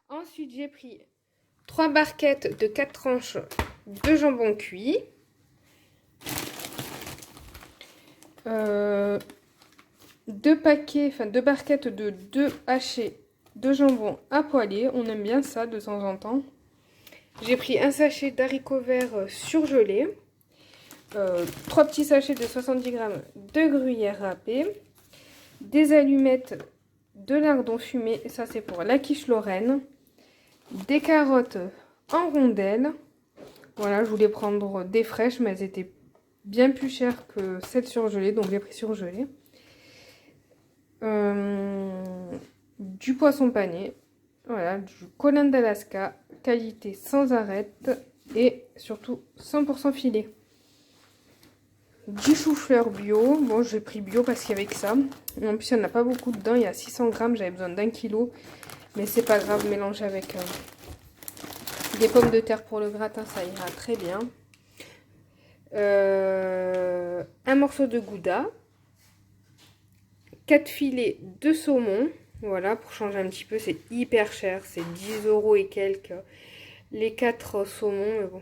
Ensuite, j'ai pris 3 barquettes de 4 tranches de jambon cuit. Deux barquettes de 2 hachés de jambon à poêler. On aime bien ça de temps en temps. J'ai pris un sachet d'haricots verts surgelés. 3 petits sachets de 70 g de gruyère râpée. Des allumettes de lardons fumés. Ça, c'est pour la quiche lorraine. Des carottes en rondelles. Voilà, je voulais prendre des fraîches, mais elles étaient bien plus chères que celles surgelées, donc j'ai pris surgelées. Du poisson pané, voilà, du colin d'Alaska, qualité sans arrêt et surtout 100% filet. Du chou-fleur bio, bon j'ai pris bio parce qu'il y avait que ça. En plus il n'y en a pas beaucoup dedans, il y a 600 grammes, j'avais besoin d'1 kilo. Mais c'est pas grave, mélanger avec des pommes de terre pour le gratin, ça ira très bien. Un morceau de gouda. 4 filets de saumon. Voilà, pour changer un petit peu, c'est hyper cher. C'est 10 € et quelques. Les 4 saumons, mais bon,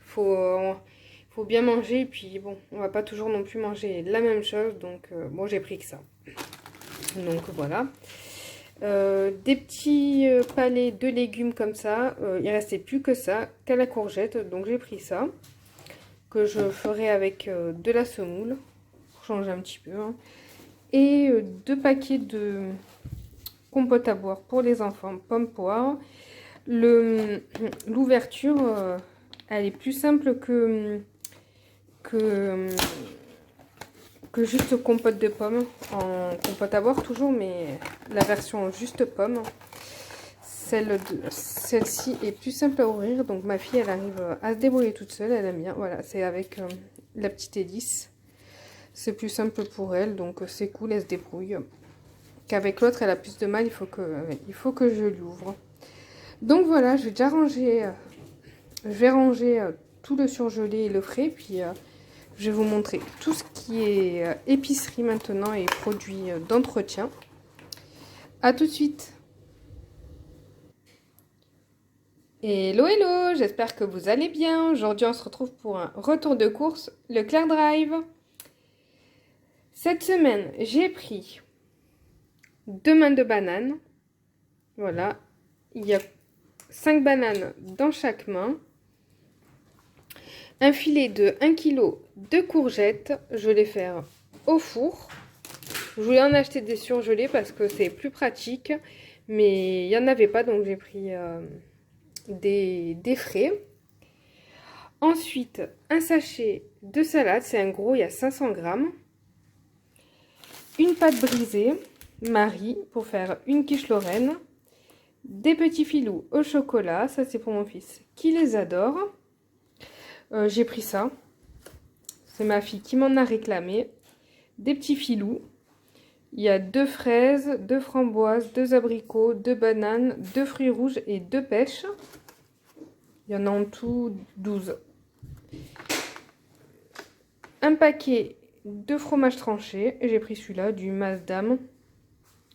faut bien manger. Et puis bon, on va pas toujours non plus manger la même chose. Donc bon, j'ai pris que ça. Donc voilà. Des petits palets de légumes comme ça. Il restait plus que ça, qu'à la courgette. Donc j'ai pris ça. Que je ferai avec de la semoule. Pour changer un petit peu. Hein. Et 2 paquets de compote à boire pour les enfants, pommes poire. L'ouverture, elle est plus simple que juste compote de pommes. En compote à boire toujours, mais la version juste pomme. Celle-ci est plus simple à ouvrir, donc ma fille, elle arrive à se débrouiller toute seule, elle aime bien. Voilà, c'est avec la petite hélice. C'est plus simple pour elle, donc c'est cool, elle se débrouille. Qu'avec l'autre, elle a plus de mal, il faut que je l'ouvre. Donc voilà, je vais ranger tout le surgelé et le frais, puis je vais vous montrer tout ce qui est épicerie maintenant et produits d'entretien. A tout de suite. Hello, hello, j'espère que vous allez bien. Aujourd'hui, on se retrouve pour un retour de course, le Claire Drive. Cette semaine, j'ai pris 2 mains de bananes. Voilà, il y a 5 bananes dans chaque main. Un filet de 1 kg de courgettes. Je vais les faire au four. Je voulais en acheter des surgelés parce que c'est plus pratique. Mais il n'y en avait pas, donc j'ai pris des frais. Ensuite, un sachet de salade. C'est un gros, il y a 500 grammes. Une pâte brisée, Marie, pour faire une quiche lorraine. Des petits filous au chocolat, ça c'est pour mon fils qui les adore. J'ai pris ça, c'est ma fille qui m'en a réclamé. Des petits filous, il y a 2 fraises, 2 framboises, 2 abricots, 2 bananes, 2 fruits rouges et 2 pêches. Il y en a en tout 12. Un paquet de fromage tranché, j'ai pris celui-là, du Maasdam.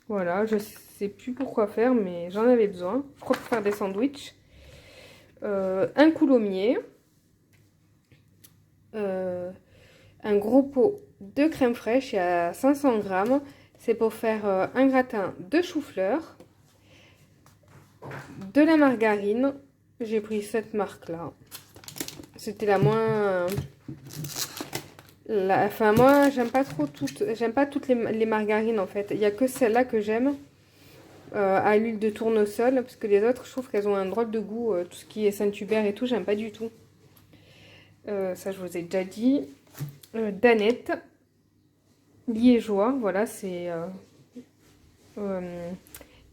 Voilà, je sais plus pourquoi faire, mais j'en avais besoin. Je crois pour faire des sandwichs. Un coulommier. Un gros pot de crème fraîche, il y a 500 grammes. C'est pour faire un gratin de chou-fleur. De la margarine. J'ai pris cette marque-là. C'était la moins... Enfin, moi, j'aime pas trop toutes... J'aime pas toutes les margarines, en fait. Il n'y a que celle-là que j'aime. À l'huile de tournesol. Parce que les autres, je trouve qu'elles ont un drôle de goût. Tout ce qui est Saint-Hubert et tout, j'aime pas du tout. Ça, je vous ai déjà dit. Danette. Liégeois. Voilà, c'est...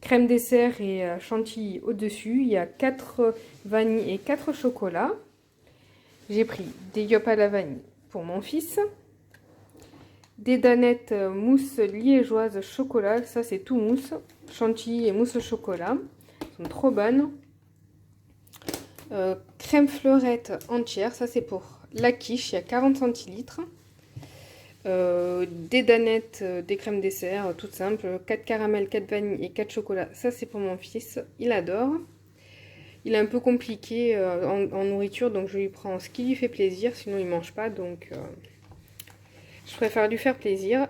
crème dessert et chantilly au-dessus. Il y a 4 vanilles et 4 chocolats. J'ai pris des yop à la vanille pour mon fils. Des danettes mousse liégeoise chocolat. Ça, c'est tout mousse. Chantilly et mousse au chocolat. Elles sont trop bonnes. Crème fleurette entière. Ça, c'est pour la quiche. Il y a 40 centilitres. des danettes, des crèmes dessert, toutes simples, 4 caramels, 4 vanilles et 4 chocolats. Ça c'est pour mon fils, il adore. Il est un peu compliqué en nourriture, donc je lui prends ce qui lui fait plaisir, sinon il mange pas, donc je préfère lui faire plaisir.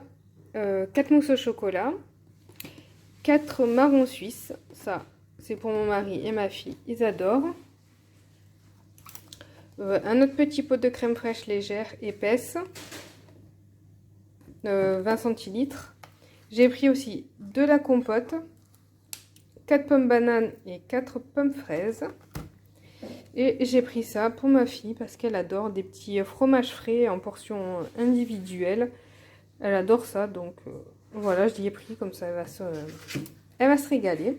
4 mousses au chocolat, 4 marrons suisses, ça c'est pour mon mari et ma fille, ils adorent. Un autre petit pot de crème fraîche légère, épaisse, 20 centilitres. J'ai pris aussi de la compote, 4 pommes bananes et 4 pommes fraises. Et j'ai pris ça pour ma fille parce qu'elle adore des petits fromages frais en portions individuelles. Elle adore ça, donc voilà, je l'ai pris comme ça, elle va se régaler.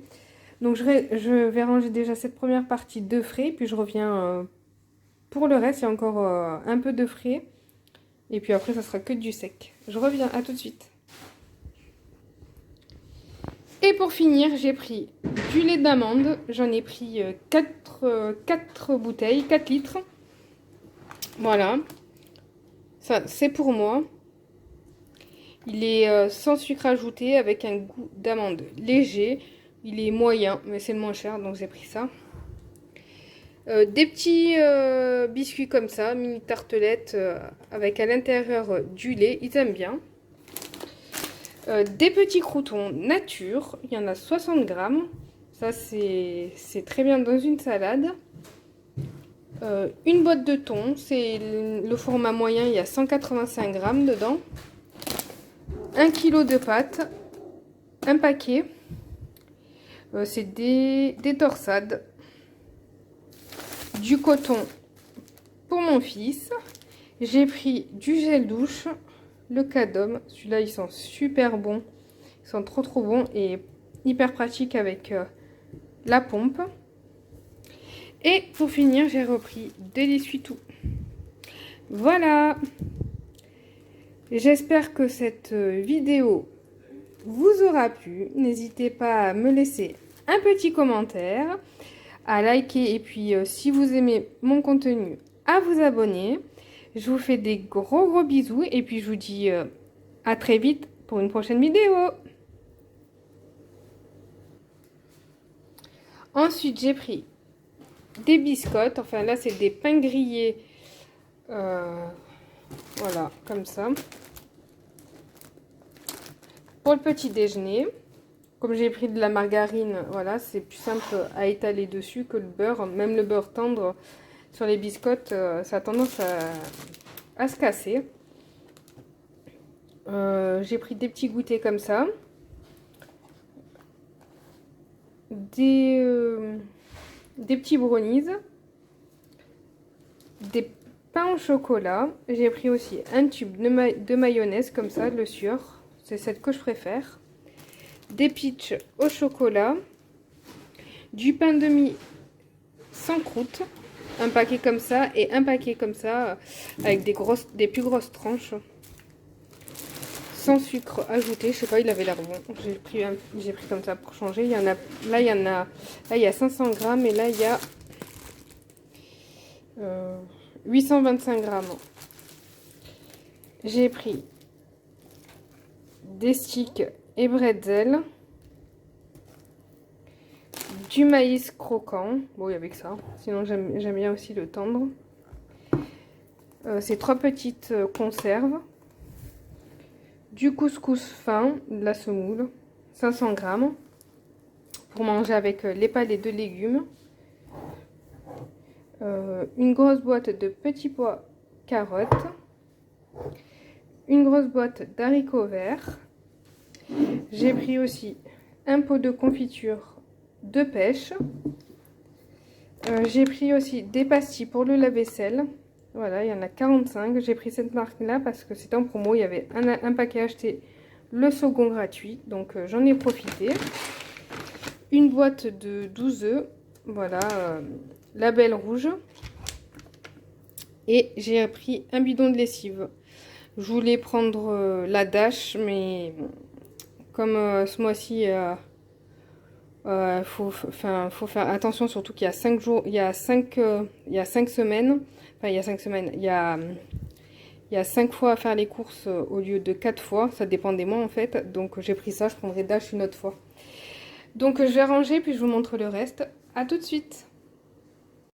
Donc je vais ranger déjà cette première partie de frais, puis je reviens pour le reste. Il y a encore un peu de frais. Et puis après, ça sera que du sec. Je reviens, à tout de suite. Et pour finir, j'ai pris du lait d'amande. J'en ai pris 4 bouteilles, 4 litres. Voilà. Ça, c'est pour moi. Il est sans sucre ajouté avec un goût d'amande léger. Il est moyen, mais c'est le moins cher, donc j'ai pris ça. Des petits biscuits comme ça, mini tartelettes avec à l'intérieur du lait, ils aiment bien. Des petits croûtons nature, il y en a 60 grammes. Ça c'est très bien dans une salade. Une boîte de thon, c'est le format moyen, il y a 185 grammes dedans. 1 kg de pâtes, un paquet. C'est des torsades. Du coton pour mon fils. J'ai pris du gel douche, le Cadom. Celui-là, ils sont super bons. Ils sont trop bons et hyper pratiques avec la pompe. Et pour finir, j'ai repris de l'essuie-tout. Voilà. J'espère que cette vidéo vous aura plu. N'hésitez pas à me laisser un petit commentaire, à liker et puis si vous aimez mon contenu, à vous abonner. Je vous fais des gros bisous et puis je vous dis à très vite pour une prochaine vidéo. Ensuite, j'ai pris des biscottes. Enfin là, c'est des pains grillés. Voilà, comme ça. Pour le petit déjeuner. Comme j'ai pris de la margarine, voilà, c'est plus simple à étaler dessus que le beurre. Même le beurre tendre sur les biscottes, ça a tendance à se casser. J'ai pris des petits goûters comme ça. Des petits brownies. Des pains au chocolat. J'ai pris aussi un tube de mayonnaise comme ça, le Suor. C'est celle que je préfère. Des peach au chocolat, du pain de mie sans croûte, un paquet comme ça et un paquet comme ça avec des plus grosses tranches, sans sucre ajouté. Je sais pas, il avait l'air bon. J'ai pris comme ça pour changer. Il y en a, là il y a 500 grammes et là il y a 825 grammes. J'ai pris des sticks et bretzel, du maïs croquant, bon il y avait que ça, sinon j'aime bien aussi le tendre. C'est 3 petites conserves, du couscous fin, de la semoule, 500 grammes, pour manger avec les palets de légumes. Une grosse boîte de petits pois carottes, une grosse boîte d'haricots verts. J'ai pris aussi un pot de confiture de pêche. J'ai pris aussi des pastilles pour le lave-vaisselle. Voilà, il y en a 45. J'ai pris cette marque-là parce que c'était en promo. Il y avait un paquet acheté, le second gratuit. Donc j'en ai profité. Une boîte de 12 œufs. Voilà, label rouge. Et j'ai pris un bidon de lessive. Je voulais prendre la Dash, mais comme ce mois-ci, faut faire attention, surtout qu'il y a 5 jours, il y a 5 semaines, enfin il y a 5 semaines, il y a Il y a 5 fois à faire les courses au lieu de 4 fois. Ça dépend des mois en fait. Donc j'ai pris ça, je prendrai Dash une autre fois. Donc je vais ranger puis je vous montre le reste. À tout de suite.